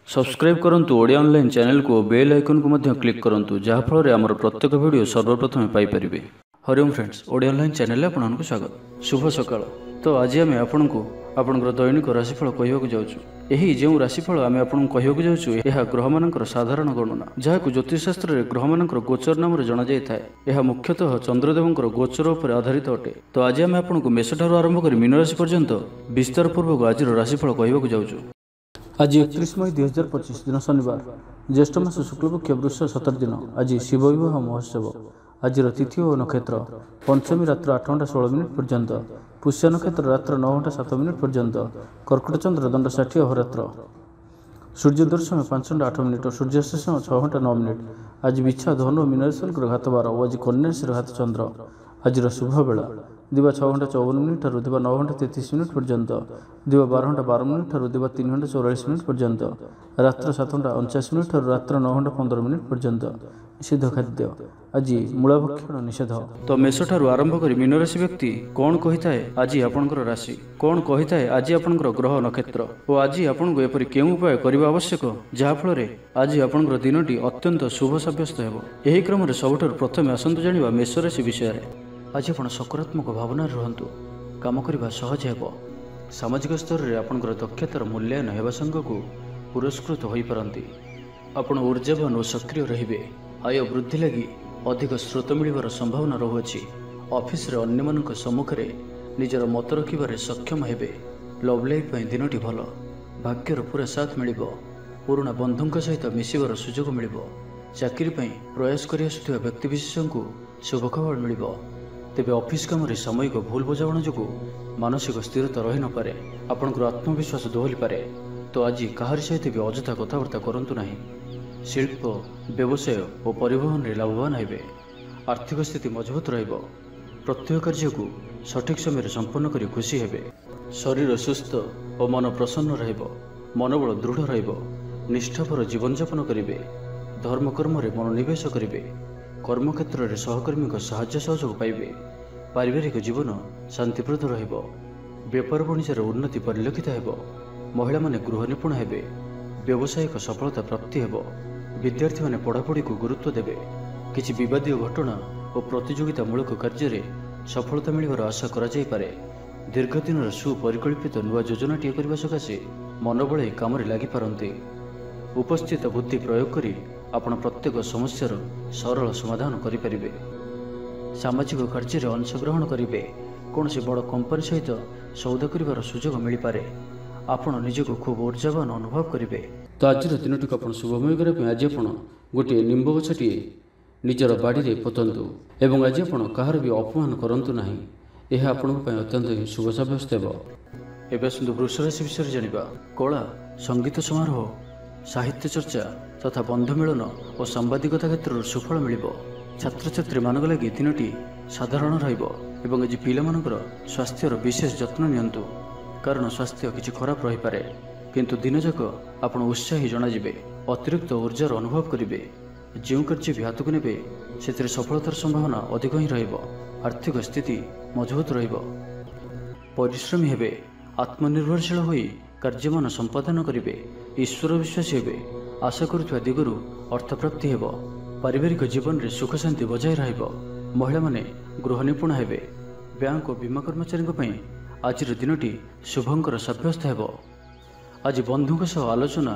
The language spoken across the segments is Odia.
सब्सक्राइब करंतु ओडिया ऑनलाइन चैनल को बेल आइकन को मध्य क्लिक करंतु जहाँ फल आमर प्रत्येक वीडियो सर्वप्रथम Piper. Hariom friends, Odia online channel में आपको स्वागत। शुभ सकाळ। तो आज आम आपको आपंकर दैनिक राशिफल कहवाक जाऊँ। यही जो राशिफल आम आपको कहवाक जाऊँ यह ग्रह मानकर साधारण गणना जहाँ ज्योतिषशास्त्र में ग्रह मानकर गोचर नाम जना जाए। यह मुख्यतः चंद्रदेवंकर गोचर उपर आधारित अटे। तो आज आम आपको मेष ठारू आरंभ कर मीन राशि पर्यंत विस्तार पूर्वक आज राशिफल कहवाक जाऊँ। आज 31 मई 2025 दिन शनिवार, ज्येष्ठ मास शुक्लपक्ष वृष 17 दिन। आज शिव विवाह महोत्सव। आज तिथि और नक्षत्र पंचमी रात्र 8 घंटा 16 मिनिट पर्यंत, पुष्य नक्षत्र रात्र 9 घंटा 7 मिनिट पर्यंत, कर्कट चंद्र दंड 60 अहोरात्र, सूर्योदय समय 5 घंटा 8 मिनिट और सूर्यास्त समय 6 घंटा 9 मिनिट। आज बिछा धनु मीन राशि घात 12 और आज कन्या राशि घात चंद्र। आज शुभ बेला दिवा 6 घंटा 54 मिनिट ठारू दिवा 9 घंटा 33 मिनिट पर्यंत, दिवा 12 घंटा 12 मिनिट ठारू दिवा 3 घंटा 44 मिनिट पर्यंत, रात्र 7 घंटा 49 मिनिट ठारू रात्र 9 घंटा 15 मिनिट पर्यंत। निषिद्ध खाद्य आज मूला भक्षण निषेध। तो मेष ठारू आरंभ कर मीन राशि व्यक्ति कौन कही थाए आज आपणकर राशि, कौन कही थाए आज आपणकर ग्रह नक्षत्र और आज आपको एपरि केउं उपाय करबा आवश्यक जहाँ फल आज आपणकर दिनटी अत्यंत शुभ साब्यस्त हेबो। एही क्रम रे सबठारु प्रथमे आसंतु जानिबा मेष राशि विषय। आज आप सकारात्मक भावना रुहतु, काम करने सहज हो। सामाजिक स्तर में आपंकर दक्षतार मूल्यांकन होगा संगक पुरस्कृत हो पारती। आपण ऊर्जावान और सक्रिय रे। आय वृद्धि लगी अधिक स्रोत मिलवर संभावना रहुअछि। ऑफिस रे अन्य मानक सम्मुख में निजर मत रखिबारे सक्षम हेबे। लव लाइफ दिनटी भल, भाग्यर पूरा साथ मिल। पुराणा बंधुों सहित मिसबार सुजोग मिल। चाकरी प्रयास कर व्यक्तिविशेष को शुभ खबर मिल। तेबे ऑफिस काम रे सामयिक भूल बुझाणा जो मानसिक स्थिरता रही न पारे, आपनकर आत्मविश्वास दोहली पारे। तो आज कहार सहित भी अजथा कथबार्ता करंतु नहीं। शिल्प, व्यवसाय और परिवहन रे लाभवान हेबे। आर्थिक स्थिति मजबूत रहिबो। प्रत्येक कार्य को सठिक समय संपन्न करी खुशी हेबे। शरीर सुस्थ और मन प्रसन्न रहिबो। मनोबल दृढ़ रहिबो। निष्ठापर जीवन यापन करिवे। धर्मकर्म रे मनोनिवेश करिवे। कर्मक्षेत्र में सहकर्मी साहाय्य सहयोग पाइबे। पारिवारिक जीवन शांतिप्रद रहिबो। व्यापार वाणिज्यर उन्नति परिलक्षित हेबो। महिला माने गृह निपुण हेबे। व्यावसायिक सफलता प्राप्ति हेबो। विद्यार्थी माने पढ़ापढ़ी को गुरुत्व देबे। किछि विवादीय घटना और प्रतियोगितामूलक कार्य रे सफलता मिलिबार आशा करा जाय पारे। दीर्घ दिन सुपरिकल्पित नुआ योजनाटीए करबा सकाशे मनोबल काम लगी पारंती। उपस्थित बुद्धि प्रयोग करी आपण प्रत्येक समस्यार सरल समाधान करें। सामाजिक कार्य में अंशग्रहण करेंगे। कौन से बड़ कंपनी सहित सौदा कर सुजोग मिल पारे। आपण निजक खूब ऊर्जावान अनुभव करेंगे। तो आज दिन टी आप शुभमय करने आज आप गोटे निंब गछटी निजर बाड़ी में पोतंतु एवं आज आप कहार भी अपमान करंतु नहीं। यह आपण अत्यंत शुभ साब्यस्त हो। एवं आसतु वृष राशि विषय जानिबा। कला, संगीत समारोह, साहित्य चर्चा तथा बंधु मिलन और सांबादिकता क्षेत्र सुफल मिल। छात्र छात्री मान लगी दिनटी साधारण रहिबो। आज पिलामानकर स्वास्थ्यर विशेष जत्न नियंतु, कारण स्वास्थ्य किछि खराब रही पारे, किंतु दिन जाक आपण उत्साही जनाजिबे। अतिरिक्त ऊर्जार अनुभव करेंगे। जो कार्य भी हाथ को नेबे से सफलतार संभावना अधिक ही रहिबो। आर्थिक स्थिति मजबूत रहिबो। परिश्रमी हेबे। आत्मनिर्भरशील होई कार्यमान संपादन करेंगे। ईश्वर विश्वासी हेबे। आशा करुवा दिगरु अर्थप्राप्ति हेबो। पारिवारिक जीवन रे सुख शांति बजाय रहिबो। महिला माने गृह निपुण हेबे। बैंक और बीमा कर्मचारी आज दिनटी शुभंकर साब्यस्त हेबो। आज बंधुक सह आलोचना,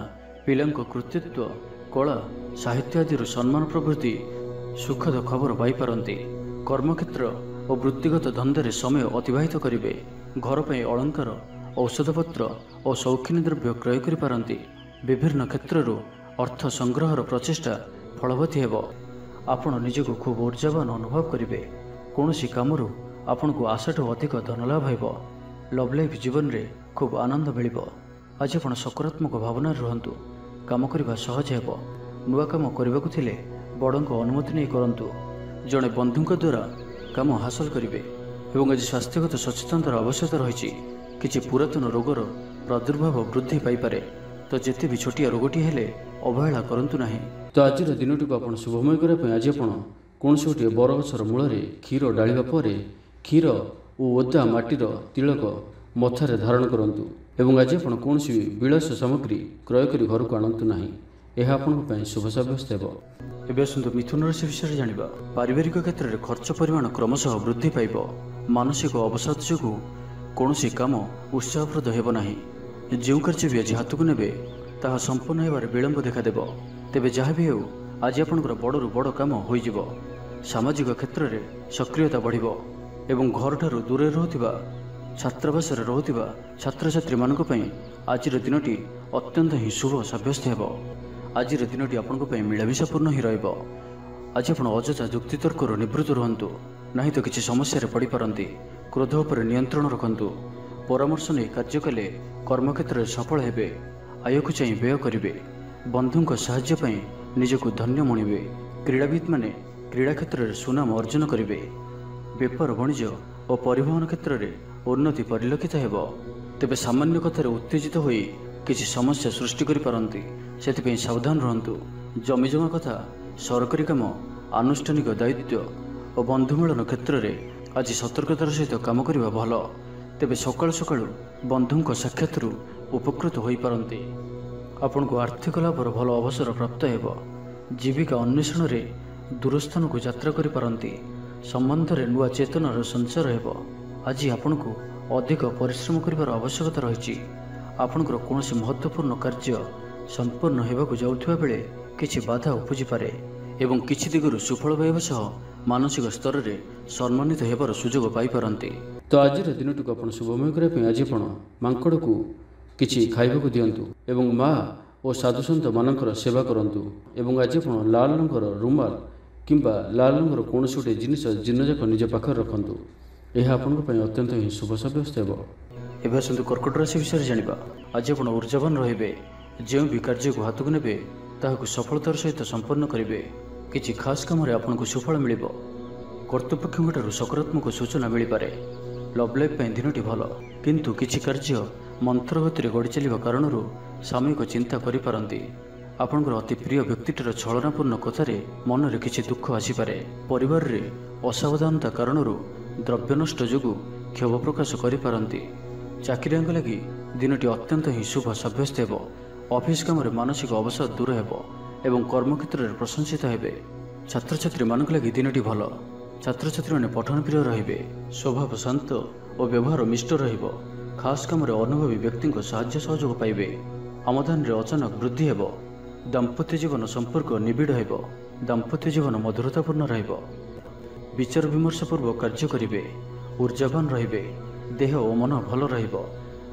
पिलांक कृतित्व, कला, साहित्य आदि सम्मान प्रभृति सुखद खबर पाई पारंती। कर्मक्षेत्र और वृत्तिगत धंदे समय अतिबाहित करेंगे। घर पर अलंकार, औषधपत्र और शौखिनी द्रव्य क्रय कर पारंती। विभिन्न क्षेत्रु अर्थ संग्रहर प्रचेष्टा फलवती हेबो। आपण निजक खूब ऊर्जावान अनुभव करेंगे। कौन सी कामरू आपण को आशाठू अधिक धन लाभ हेबो। लव लाइफ जीवन रे खूब आनंद मिल। आज आप सकारात्मक भावना रुहतु, काम करने सहज हेबो। नुआ काम करने थिले बड़ों अनुमति नहीं करंतु। जड़े बंधुं द्वारा काम हासिल करेंगे। आज स्वास्थ्यगत सचेतनतार आवश्यकता रही। किछि पुरातन रोगर प्रादुर्भाव वृद्धि पाइपे। तो जिते भी छोटिया रोगटी हेले अवहेला करंतु नहीं। तो आज दिनटी को आप शुभमय करने आज आप कौन से गोटे बरगछर मूल क्षीर डालिबा परे क्षीर और ओदा माटीर तिलक मथारे धारण करंतु ଏବଂ ଆଜି ଆପଣ କୌଣସି ବିଳାସ ସାମଗ୍ରୀ କ୍ରୟ କରି ଘରକୁ ଆଣନ୍ତୁ ନାହିଁ। ଏହା ଆପଣଙ୍କ ପାଇଁ ଶୁଭ ସାବ୍ୟସ୍ତ ହେବ। ଏବେ ଆସନ୍ତୁ ମିଥୁନ ରାଶି ବିଷୟରେ ଜାଣିବା। ପାରିବାରିକ କ୍ଷେତ୍ରରେ ଖର୍ଚ୍ଚ ପରିମାଣ କ୍ରମଶଃ ବୃଦ୍ଧି ପାଇବ। ମାନସିକ ଅବସାଦ ଯୋଗୁଁ କୌଣସି କାମ ଉତ୍ସାହପ୍ରଦ ହେବ ନାହିଁ। ଯେଉଁ କାର୍ଯ୍ୟ ବି ଆଜି ହାତକୁ ନେବେ ତାହା ସମ୍ପୂର୍ଣ୍ଣ ହେବାରେ ବିଳମ୍ବ ଦେଖାଦେବ। ତେବେ ଯାହା ବି ହେଉ ଆଜି ଆପଣଙ୍କର ବଡ଼ରୁ ବଡ଼ କାମ ହୋଇଯିବ। ସାମାଜିକ କ୍ଷେତ୍ରରେ ସକ୍ରିୟତା ବଢ଼ିବ ଏବଂ ଘରଠାରୁ ଦୂରରେ ରହୁଥିବା ଛାତ୍ରାବାସରେ ରହୁଥିବା ଛାତ୍ରଛାତ୍ରୀମାନଙ୍କ ପାଇଁ ଆଜିର ଦିନଟି ଅତ୍ୟନ୍ତ ହିଁ ଶୁଭ ସାବ୍ୟସ୍ତ ହେବ। ଆଜିର ଦିନଟି ଆପଣଙ୍କ ପାଇଁ ମିଳାମିଶାପୂର୍ଣ୍ଣ ହିଁ ରହିବ। ଆଜି ଆପଣ ଅଯଥା ଯୁକ୍ତିତର୍କରୁ ନିବୃତ୍ତ ରୁହନ୍ତୁ, ନାହିଁ ତ କିଛି ସମସ୍ୟାରେ ପଡ଼ିପାରନ୍ତି। କ୍ରୋଧ ଉପରେ ନିୟନ୍ତ୍ରଣ ରଖନ୍ତୁ। ପରାମର୍ଶ ନେଇ କାର୍ଯ୍ୟ କଲେ କର୍ମକ୍ଷେତ୍ରରେ ସଫଳ ହେବେ। ଆୟକୁ ଚାହିଁ ବ୍ୟୟ କରିବେ। ବନ୍ଧୁଙ୍କ ସାହାଯ୍ୟ ପାଇଁ ନିଜକୁ ଧନ୍ୟ ମଣିବେ। କ୍ରୀଡ଼ାବିତ୍ମାନେ କ୍ରୀଡ଼ା କ୍ଷେତ୍ରରେ ସୁନାମ ଅର୍ଜନ କରିବେ। ବେପାର ବାଣିଜ୍ୟ ଓ ପରିବହନ କ୍ଷେତ୍ରରେ ଉନ୍ନତି ପରିଲକ୍ଷିତ ହେବ। ତେବେ ସାମାନ୍ୟ କଥାରେ ଉତ୍ତେଜିତ ହୋଇ କିଛି ସମସ୍ୟା ସୃଷ୍ଟି କରିପାରନ୍ତି, ସେଥିପାଇଁ ସାବଧାନ ରୁହନ୍ତୁ। ଜମିଜମା କଥା, ସରକାରୀ କାମ, ଆନୁଷ୍ଠାନିକ ଦାୟିତ୍ୱ ଓ ବନ୍ଧୁମିଳନ କ୍ଷେତ୍ରରେ ଆଜି ସତର୍କତାର ସହିତ କାମ କରିବା ଭଲ। ତେବେ ସକାଳୁ ସକାଳୁ ବନ୍ଧୁଙ୍କ ସାକ୍ଷାତରୁ ଉପକୃତ ହୋଇପାରନ୍ତି। ଆପଣଙ୍କୁ ଆର୍ଥିକ ଲାଭର ଭଲ ଅବସର ପ୍ରାପ୍ତ ହେବ। ଜୀବିକା ଅନ୍ୱେଷଣରେ ଦୂରସ୍ଥାନକୁ ଯାତ୍ରା କରିପାରନ୍ତି। ସମ୍ବନ୍ଧରେ ନୂଆ ଚେତନାର ସଞ୍ଚାର ହେବ। ଆଜି ଆପଣଙ୍କୁ ଅଧିକ ପରିଶ୍ରମ କରିବାର ଆବଶ୍ୟକତା ରହିଛି। ଆପଣଙ୍କର କୌଣସି ମହତ୍ତ୍ୱପୂର୍ଣ୍ଣ କାର୍ଯ୍ୟ ସମ୍ପୂର୍ଣ୍ଣ ହେବାକୁ ଯାଉଥିବା ବେଳେ କିଛି ବାଧା ଉପୁଜିପାରେ ଏବଂ କିଛି ଦିଗରୁ ସୁଫଳ ପାଇବା ସହ ମାନସିକ ସ୍ତରରେ ସମ୍ମାନିତ ହେବାର ସୁଯୋଗ ପାଇପାରନ୍ତି। ତ ଆଜିର ଦିନଟିକୁ ଆପଣ ଶୁଭମୟ କରିବା ପାଇଁ ଆଜି ଆପଣ ମାଙ୍କଡ଼କୁ କିଛି ଖାଇବାକୁ ଦିଅନ୍ତୁ ଏବଂ ମା ଓ ସାଧୁସନ୍ଥମାନଙ୍କର ସେବା କରନ୍ତୁ। ଏବଂ ଆଜି ଆପଣ ଲାଲ ରଙ୍ଗର ରୁମାଲ କିମ୍ବା ଲାଲ ରଙ୍ଗର କୌଣସି ଗୋଟିଏ ଜିନିଷ ଦିନଯାକ ନିଜ ପାଖରେ ରଖନ୍ତୁ। ଏହା ଆପଣଙ୍କ ପାଇଁ ଅତ୍ୟନ୍ତ ହିଁ ଶୁଭ ସାବ୍ୟସ୍ତ ହେବ। ଏବେ ଆସନ୍ତୁ କର୍କଟ ରାଶି ବିଷୟରେ ଜାଣିବା। ଆଜି ଆପଣ ଊର୍ଜାବାନ ରହିବେ। ଯେଉଁ ବି କାର୍ଯ୍ୟକୁ ହାତକୁ ନେବେ ତାହାକୁ ସଫଳତାର ସହିତ ସମ୍ପନ୍ନ କରିବେ। କିଛି ଖାସ୍ କାମରେ ଆପଣଙ୍କୁ ସୁଫଳ ମିଳିବ। କର୍ତ୍ତୃପକ୍ଷଙ୍କଠାରୁ ସକାରାତ୍ମକ ସୂଚନା ମିଳିପାରେ। ଲଭ୍ ଲାଇଫ୍ ପାଇଁ ଦିନଟି ଭଲ, କିନ୍ତୁ କିଛି କାର୍ଯ୍ୟ ମନ୍ଥର ଗତିରେ ଗଡ଼ି ଚାଲିବା କାରଣରୁ ସାମୟିକ ଚିନ୍ତା କରିପାରନ୍ତି। ଆପଣଙ୍କର ଅତି ପ୍ରିୟ ବ୍ୟକ୍ତିଟିର ଛଳନାପୂର୍ଣ୍ଣ କଥାରେ ମନରେ କିଛି ଦୁଃଖ ଆସିପାରେ। ପରିବାରରେ ଅସାବଧାନତା କାରଣରୁ ଦ୍ରବ୍ୟ ନଷ୍ଟ ଯୋଗୁଁ କ୍ଷୋଭ ପ୍ରକାଶ କରିପାରନ୍ତି। ଚାକିରିଆଙ୍କ ଲାଗି ଦିନଟି ଅତ୍ୟନ୍ତ ହିଁ ଶୁଭ ସାବ୍ୟସ୍ତ ହେବ। ଅଫିସ୍ କାମରେ ମାନସିକ ଅବସାଦ ଦୂର ହେବ ଏବଂ କର୍ମକ୍ଷେତ୍ରରେ ପ୍ରଶଂସିତ ହେବେ। ଛାତ୍ରଛାତ୍ରୀମାନଙ୍କ ଲାଗି ଦିନଟି ଭଲ। ଛାତ୍ରଛାତ୍ରୀମାନେ ପଠନପ୍ରିୟ ରହିବେ। ସ୍ୱଭାବ ଶାନ୍ତ ଓ ବ୍ୟବହାର ମିଷ୍ଟ ରହିବ। ଖାସ୍ କାମରେ ଅନୁଭବୀ ବ୍ୟକ୍ତିଙ୍କ ସାହାଯ୍ୟ ସହଯୋଗ ପାଇବେ। ଆମଦାନୀରେ ଅଚାନକ ବୃଦ୍ଧି ହେବ। ଦାମ୍ପତ୍ୟ ଜୀବନ ସମ୍ପର୍କ ନିବିଡ଼ ହେବ। ଦାମ୍ପତ୍ୟ ଜୀବନ ମଧୁରତାପୂର୍ଣ୍ଣ ରହିବ। ବିଚାର ବିମର୍ଶପୂର୍ବକ କାର୍ଯ୍ୟ କରିବେ। ଊର୍ଜାବାନ ରହିବେ। ଦେହ ଓ ମନ ଭଲ ରହିବ।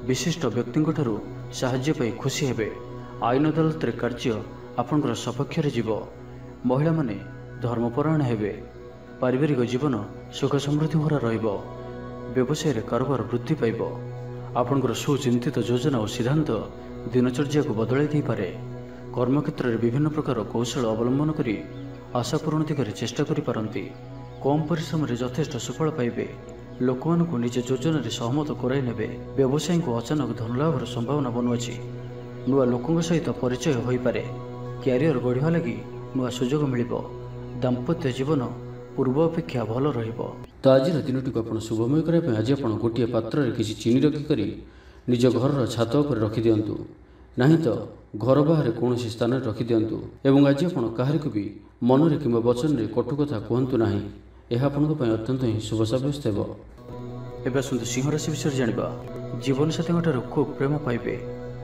ବିଶିଷ୍ଟ ବ୍ୟକ୍ତିଙ୍କଠାରୁ ସାହାଯ୍ୟ ପାଇ ଖୁସି ହେବେ। ଆଇନ ଅଦାଲତରେ କାର୍ଯ୍ୟ ଆପଣଙ୍କର ସପକ୍ଷରେ ଯିବ। ମହିଳାମାନେ ଧର୍ମପରାୟଣ ହେବେ। ପାରିବାରିକ ଜୀବନ ସୁଖ ସମୃଦ୍ଧି ଭରା ରହିବ। ବ୍ୟବସାୟରେ କାରବାର ବୃଦ୍ଧି ପାଇବ। ଆପଣଙ୍କର ସୁଚିନ୍ତିତ ଯୋଜନା ଓ ସିଦ୍ଧାନ୍ତ ଦିନଚର୍ଯ୍ୟାକୁ ବଦଳାଇ ଦେଇପାରେ। କର୍ମକ୍ଷେତ୍ରରେ ବିଭିନ୍ନ ପ୍ରକାର କୌଶଳ ଅବଲମ୍ବନ କରି ଆଶା ପୂରଣ ଦିଗରେ ଚେଷ୍ଟା କରିପାରନ୍ତି। କମ୍ ପରିଶ୍ରମରେ ଯଥେଷ୍ଟ ସୁଫଳ ପାଇବେ। ଲୋକମାନଙ୍କୁ ନିଜ ଯୋଜନାରେ ସହମତ କରାଇ ନେବେ। ବ୍ୟବସାୟୀଙ୍କୁ ଅଚାନକ ଧନଲାଭର ସମ୍ଭାବନା ବନୁଅଛି। ନୂଆ ଲୋକଙ୍କ ସହିତ ପରିଚୟ ହୋଇପାରେ। କ୍ୟାରିୟର ଗଢ଼ିବା ଲାଗି ନୂଆ ସୁଯୋଗ ମିଳିବ। ଦାମ୍ପତ୍ୟ ଜୀବନ ପୂର୍ବ ଅପେକ୍ଷା ଭଲ ରହିବ। ତ ଆଜିର ଦିନଟିକୁ ଆପଣ ଶୁଭମୟ କରିବା ପାଇଁ ଆଜି ଆପଣ ଗୋଟିଏ ପାତ୍ରରେ କିଛି ଚିନି ରଖିକରି ନିଜ ଘରର ଛାତ ଉପରେ ରଖିଦିଅନ୍ତୁ, ନାହିଁ ତ ଘର ବାହାରେ କୌଣସି ସ୍ଥାନରେ ରଖିଦିଅନ୍ତୁ। ଏବଂ ଆଜି ଆପଣ କାହାରିକୁ ବି ମନରେ କିମ୍ବା ବଚନରେ କଟୁ କଥା କୁହନ୍ତୁ ନାହିଁ। ଏହା ଆପଣଙ୍କ ପାଇଁ ଅତ୍ୟନ୍ତ ହିଁ ଶୁଭ ସାବ୍ୟସ୍ତ ହେବ। ଏବେ ଆସନ୍ତୁ ସିଂହ ରାଶି ବିଷୟରେ ଜାଣିବା। ଜୀବନସାଥୀଙ୍କଠାରୁ ଖୁବ୍ ପ୍ରେମ ପାଇବେ।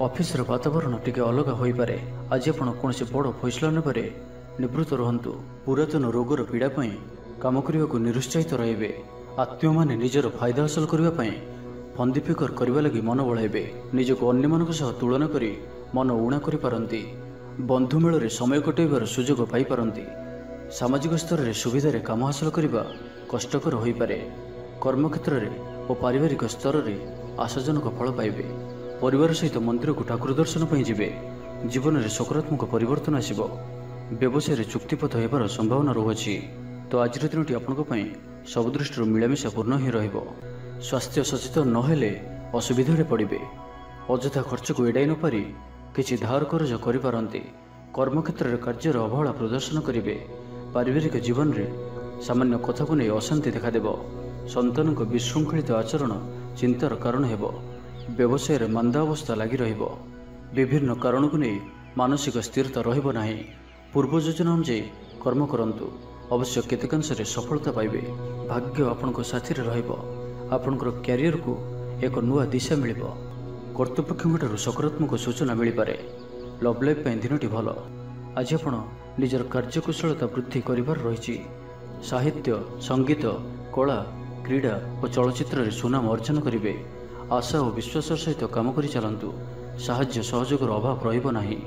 ଅଫିସର ବାତାବରଣ ଟିକେ ଅଲଗା ହୋଇପାରେ। ଆଜି ଆପଣ କୌଣସି ବଡ଼ ଫଇସଲା ନେବାରେ ନିବୃତ୍ତ ରୁହନ୍ତୁ। ପୁରାତନ ରୋଗର ପୀଡ଼ା ପାଇଁ କାମ କରିବାକୁ ନିରୁତ୍ସାହିତ ରହିବେ। ଆତ୍ମୀୟମାନେ ନିଜର ଫାଇଦା ହାସଲ କରିବା ପାଇଁ ଫନ୍ଦିଫିକର କରିବା ଲାଗି ମନ ବଳାଇବେ। ନିଜକୁ ଅନ୍ୟମାନଙ୍କ ସହ ତୁଳନା କରି ମନ ଊଣା କରିପାରନ୍ତି। ବନ୍ଧୁ ମେଳରେ ସମୟ କଟାଇବାର ସୁଯୋଗ ପାଇପାରନ୍ତି। ସାମାଜିକ ସ୍ତରରେ ସୁବିଧାରେ କାମ ହାସଲ କରିବା କଷ୍ଟକର ହୋଇପାରେ। କର୍ମକ୍ଷେତ୍ରରେ ଓ ପାରିବାରିକ ସ୍ତରରେ ଆଶାଜନକ ଫଳ ପାଇବେ। ପରିବାର ସହିତ ମନ୍ଦିରକୁ ଠାକୁର ଦର୍ଶନ ପାଇଁ ଯିବେ। ଜୀବନରେ ସକାରାତ୍ମକ ପରିବର୍ତ୍ତନ ଆସିବ। ବ୍ୟବସାୟରେ ଚୁକ୍ତିପଥ ହେବାର ସମ୍ଭାବନା ରହୁଅଛି। ତ ଆଜିର ଦିନଟି ଆପଣଙ୍କ ପାଇଁ ସବୁ ଦୃଷ୍ଟିରୁ ମିଳାମିଶା ପୂର୍ଣ୍ଣ ହିଁ ରହିବ। ସ୍ୱାସ୍ଥ୍ୟ ସଚେତନ ନହେଲେ ଅସୁବିଧାରେ ପଡ଼ିବେ। ଅଯଥା ଖର୍ଚ୍ଚକୁ ଏଡ଼ାଇ ନପାରି କିଛି ଧାର କରଜ କରିପାରନ୍ତି। କର୍ମକ୍ଷେତ୍ରରେ କାର୍ଯ୍ୟର ଅବହେଳା ପ୍ରଦର୍ଶନ କରିବେ। ପାରିବାରିକ ଜୀବନରେ ସାମାନ୍ୟ କଥାକୁ ନେଇ ଅଶାନ୍ତି ଦେଖାଦେବ। ସନ୍ତାନଙ୍କ ବିଶୃଙ୍ଖଳିତ ଆଚରଣ ଚିନ୍ତାର କାରଣ ହେବ। ବ୍ୟବସାୟରେ ମାନ୍ଦା ଅବସ୍ଥା ଲାଗି ରହିବ। ବିଭିନ୍ନ କାରଣକୁ ନେଇ ମାନସିକ ସ୍ଥିରତା ରହିବ ନାହିଁ। ପୂର୍ବ ଯୋଜନା ଅନୁଯାୟୀ କର୍ମ କରନ୍ତୁ, ଅବଶ୍ୟ କେତେକାଂଶରେ ସଫଳତା ପାଇବେ। ଭାଗ୍ୟ ଆପଣଙ୍କ ସାଥିରେ ରହିବ। ଆପଣଙ୍କର କ୍ୟାରିୟରକୁ ଏକ ନୂଆ ଦିଶା ମିଳିବ। କର୍ତ୍ତୃପକ୍ଷଙ୍କଠାରୁ ସକାରାତ୍ମକ ସୂଚନା ମିଳିପାରେ। ଲଭ୍ ଲାଇଫ୍ ପାଇଁ ଦିନଟି ଭଲ। ଆଜି ଆପଣ ନିଜର କାର୍ଯ୍ୟକୁଶଳତା ବୃଦ୍ଧି କରିବାର ରହିଛି। ସାହିତ୍ୟ, ସଙ୍ଗୀତ, କଳା, କ୍ରୀଡ଼ା ଓ ଚଳଚ୍ଚିତ୍ରରେ ସୁନାମ ଅର୍ଜନ କରିବେ। ଆଶା ଓ ବିଶ୍ୱାସର ସହିତ କାମ କରି ଚାଲନ୍ତୁ। ସାହାଯ୍ୟ ସହଯୋଗର ଅଭାବ ରହିବ ନାହିଁ।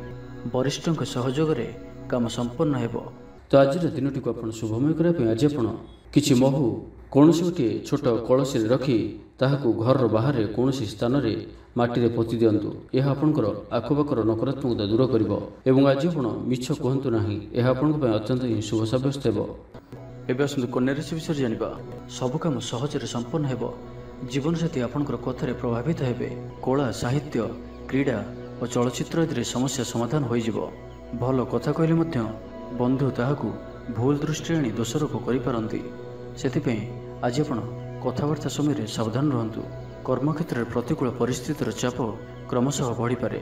ବରିଷ୍ଠଙ୍କ ସହଯୋଗରେ କାମ ସମ୍ପନ୍ନ ହେବ। ତ ଆଜିର ଦିନଟିକୁ ଆପଣ ଶୁଭମୟ କରିବା ପାଇଁ ଆଜି ଆପଣ କିଛି ମହୁ କୌଣସି ଗୋଟିଏ ଛୋଟ କଳସୀରେ ରଖି ତାହାକୁ ଘରର ବାହାରେ କୌଣସି ସ୍ଥାନରେ ମାଟିରେ ପୋତି ଦିଅନ୍ତୁ। ଏହା ଆପଣଙ୍କର ଆଖପାଖର ନକାରାତ୍ମକତା ଦୂର କରିବ। ଏବଂ ଆଜି ଆପଣ ମିଛ କୁହନ୍ତୁ ନାହିଁ। ଏହା ଆପଣଙ୍କ ପାଇଁ ଅତ୍ୟନ୍ତ ହିଁ ଶୁଭ ସାବ୍ୟସ୍ତ ହେବ। ଏବେ ଆସନ୍ତୁ କନ୍ୟା ରାଶି ବିଷୟରେ ଜାଣିବା। ସବୁ କାମ ସହଜରେ ସମ୍ପନ୍ନ ହେବ। ଜୀବନସାଥୀ ଆପଣଙ୍କର କଥାରେ ପ୍ରଭାବିତ ହେବେ। କଳା, ସାହିତ୍ୟ, କ୍ରୀଡ଼ା ଓ ଚଳଚ୍ଚିତ୍ର ଆଦିରେ ସମସ୍ୟା ସମାଧାନ ହୋଇଯିବ। ଭଲ କଥା କହିଲେ ମଧ୍ୟ ବନ୍ଧୁ ତାହାକୁ ଭୁଲ ଦୃଷ୍ଟିରେ ଆଣି ଦୋଷାରୋପ କରିପାରନ୍ତି। ସେଥିପାଇଁ ଆଜି ଆପଣ କଥାବାର୍ତ୍ତା ସମୟରେ ସାବଧାନ ରୁହନ୍ତୁ। କର୍ମକ୍ଷେତ୍ରରେ ପ୍ରତିକୂଳ ପରିସ୍ଥିତିର ଚାପ କ୍ରମଶଃ ବଢ଼ିପାରେ।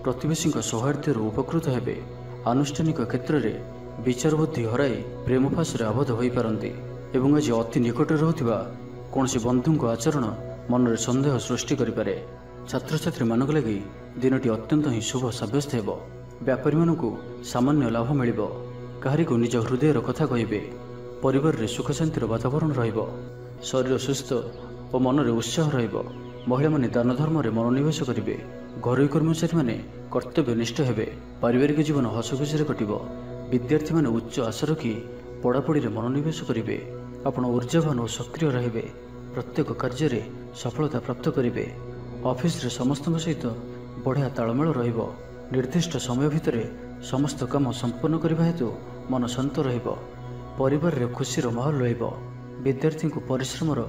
ପ୍ରତିବେଶୀଙ୍କ ସୌହାର୍ଦ୍ଦ୍ୟରୁ ଉପକୃତ ହେବେ। ଆନୁଷ୍ଠାନିକ କ୍ଷେତ୍ରରେ ବିଚାର ବୁଦ୍ଧି ହରାଇ ପ୍ରେମ ଫାଶରେ ଆବଦ୍ଧ ହୋଇପାରନ୍ତି। ଏବଂ ଆଜି ଅତି ନିକଟରେ ରହୁଥିବା କୌଣସି ବନ୍ଧୁଙ୍କ ଆଚରଣ ମନରେ ସନ୍ଦେହ ସୃଷ୍ଟି କରିପାରେ। ଛାତ୍ରଛାତ୍ରୀମାନଙ୍କ ଲାଗି ଦିନଟି ଅତ୍ୟନ୍ତ ହିଁ ଶୁଭ ସାବ୍ୟସ୍ତ ହେବ। ବ୍ୟାପାରୀମାନଙ୍କୁ ସାମାନ୍ୟ ଲାଭ ମିଳିବ। କାହାରିକୁ ନିଜ ହୃଦୟର କଥା କହିବେ। ପରିବାରରେ ସୁଖ ଶାନ୍ତିର ବାତାବରଣ ରହିବ। ଶରୀର ସୁସ୍ଥ ଓ ମନରେ ଉତ୍ସାହ ରହିବ। ମହିଳାମାନେ ଦାନ ଧର୍ମରେ ମନୋନିବେଶ କରିବେ। ଘରୋଇ କର୍ମଚାରୀମାନେ କର୍ତ୍ତବ୍ୟନିଷ୍ଠ ହେବେ। ପାରିବାରିକ ଜୀବନ ହସଖୁସିରେ କଟିବ। ବିଦ୍ୟାର୍ଥୀମାନେ ଉଚ୍ଚ ଆଶା ରଖି ପଢ଼ାପଢ଼ିରେ ମନୋନିବେଶ କରିବେ। ଆପଣ ଊର୍ଜାବାନ ଓ ସକ୍ରିୟ ରହିବେ। ପ୍ରତ୍ୟେକ କାର୍ଯ୍ୟରେ ସଫଳତା ପ୍ରାପ୍ତ କରିବେ। ଅଫିସରେ ସମସ୍ତଙ୍କ ସହିତ ବଢ଼ିଆ ତାଳମେଳ ରହିବ। ନିର୍ଦ୍ଦିଷ୍ଟ ସମୟ ଭିତରେ ସମସ୍ତ କାମ ସମ୍ପନ୍ନ କରିବା ହେତୁ ମନ ଶାନ୍ତ ରହିବ। ପରିବାରରେ ଖୁସିର ମାହୋଲ ରହିବ। ବିଦ୍ୟାର୍ଥୀଙ୍କୁ ପରିଶ୍ରମର